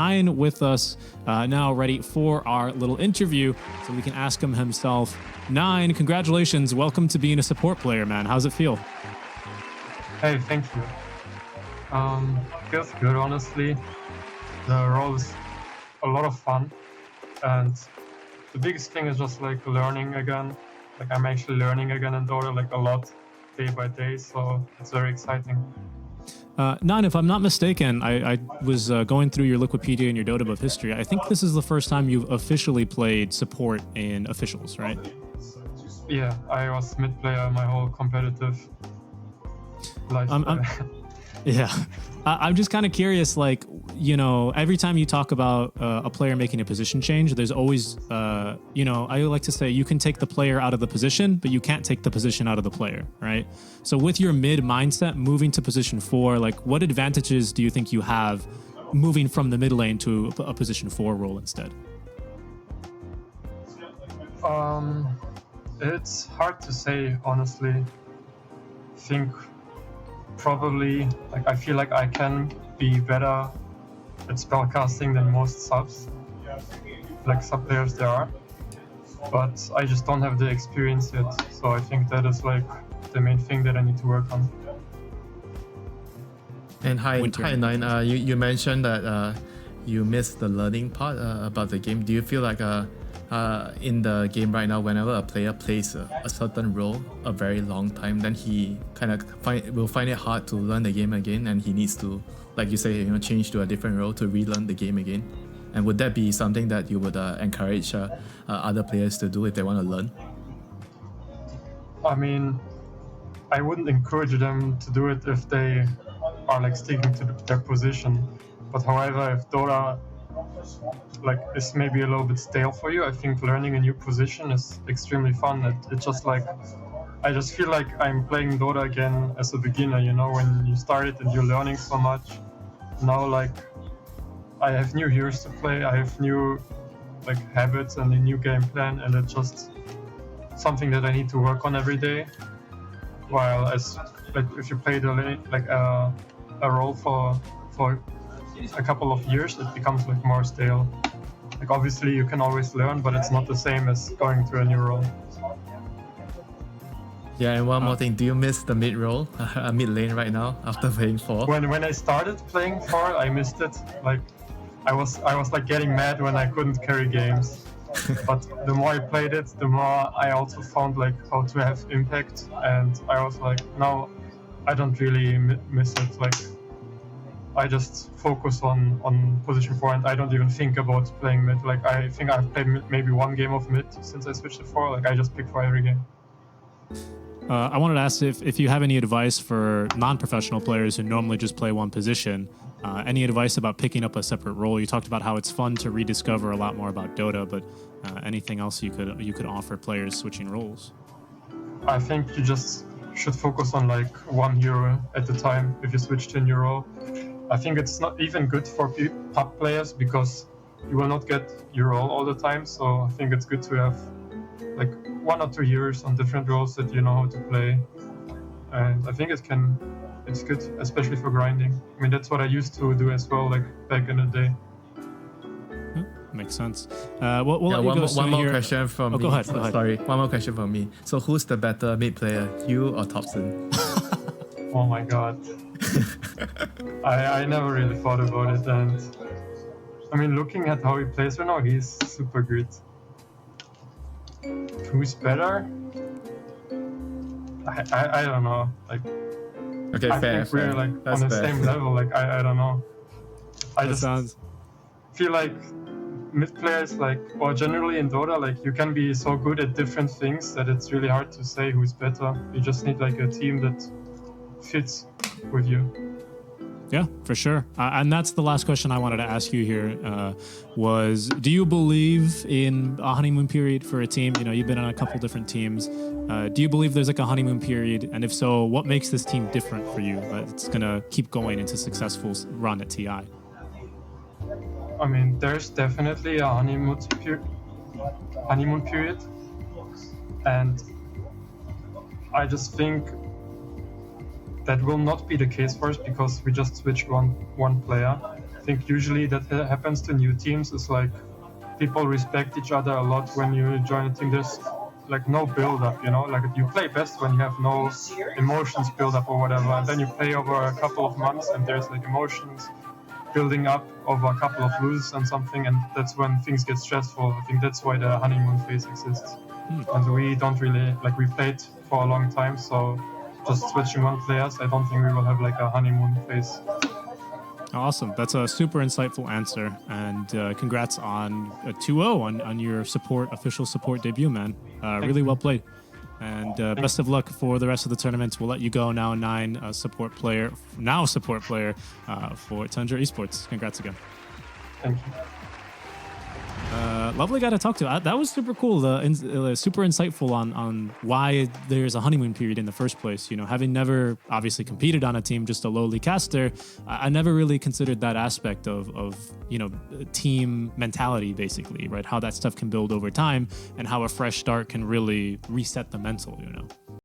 Nine with us now, ready for our little interview, so we can ask him himself. Nine, congratulations! Welcome to being a support player, man. How's it feel? Hey, thank you. Feels good, honestly. The role is a lot of fun, and the biggest thing is just like learning again. Like I'm actually learning again in Dota, like a lot, day by day. So it's very exciting. Nine, if I'm not mistaken, I was going through your Wikipedia and your Dota buff history. I think this is the first time you've officially played support in officials, right? Yeah, I was mid player my whole competitive life. Yeah, I'm just kind of curious, like, you know, every time you talk about a player making a position change, there's always, you know, I like to say you can take the player out of the position, but you can't take the position out of the player, right? So with your mid mindset moving to position 4, like what advantages do you think you have moving from the mid lane to a position 4 role instead? It's hard to say, honestly. I think probably, like, I feel like I can be better at spellcasting than most subs, like sub players there are, but I just don't have the experience yet. So I think that is like the main thing that I need to work on. And hi Nine. You mentioned that you missed the learning part about the game. Do you feel like in the game right now, whenever a player plays a certain role a very long time, then he kind of will find it hard to learn the game again, and he needs to, like you say, you know, change to a different role to relearn the game again? And would that be something that you would encourage other players to do if they want to learn? I mean, I wouldn't encourage them to do it if they are like sticking to their position. But however, if Dota like is maybe a little bit stale for you, I think learning a new position is extremely fun. It's just like, I just feel like I'm playing Dota again as a beginner, you know, when you started and you're learning so much. Now, like, I have new heroes to play, I have new like habits and a new game plan, and it's just something that I need to work on every day. While as like if you play the lane, like a role for a couple of years, it becomes like more stale. Like obviously you can always learn, but it's not the same as going to a new role. Yeah, and one more thing, do you miss the mid role, mid lane right now after playing 4? When I started playing 4, I missed it. Like I was like getting mad when I couldn't carry games. But the more I played it, the more I also found like how to have impact, and I was like, now I don't really miss it. Like I just focus on position 4, and I don't even think about playing mid. Like I think I've played maybe one game of mid since I switched to 4. Like I just pick 4 every game. I wanted to ask if you have any advice for non-professional players who normally just play one position. Any advice about picking up a separate role? You talked about how it's fun to rediscover a lot more about Dota, but anything else you could offer players switching roles? I think you just should focus on like one hero at a time if you switch to a new role. I think it's not even good for top players because you will not get your role all the time. So I think it's good to have like 1 or 2 years on different roles that you know how to play. And I think it's good, especially for grinding. I mean, that's what I used to do as well, like back in the day. Makes sense. One more question from me. Go ahead. Sorry, one more question from me. So who's the better mid player, you or TOPSON? Oh my god. I never really thought about it, and I mean, looking at how he plays right now, he's super good. Who's better? I don't know. Like, okay, I think we're like on the same level. Like I don't know. I just feel like mid players, like, or generally in Dota, like you can be so good at different things that it's really hard to say who's better. You just need like a team that fits with you. Yeah, for sure. And that's the last question I wanted to ask you here was, do you believe in a honeymoon period for a team? You know, you've been on a couple different teams. Do you believe there's like a honeymoon period? And if so, what makes this team different for you? It's going to keep going into successful run at TI. I mean, there's definitely a honeymoon period. And I just think that will not be the case for us because we just switched one player. I think usually that happens to new teams. Is like people respect each other a lot when you join a team. There's like no build up, you know, like you play best when you have no emotions build up or whatever, and then you play over a couple of months and there's like emotions building up over a couple of loses and something, and that's when things get stressful. I think that's why the honeymoon phase exists. And we don't really like, we played for a long time, so just switching on players, I don't think we will have like a honeymoon phase. Awesome. That's a super insightful answer. And congrats on a 2-0 on your official support debut, man. Really well played. And best of luck for the rest of the tournament. We'll let you go now, 9, support player for Tundra Esports. Congrats again. Thank you. Lovely guy to talk to. That was super cool. Super insightful on why there's a honeymoon period in the first place. You know, having never obviously competed on a team, just a lowly caster, I never really considered that aspect of you know, team mentality, basically, right? How that stuff can build over time and how a fresh start can really reset the mental, you know.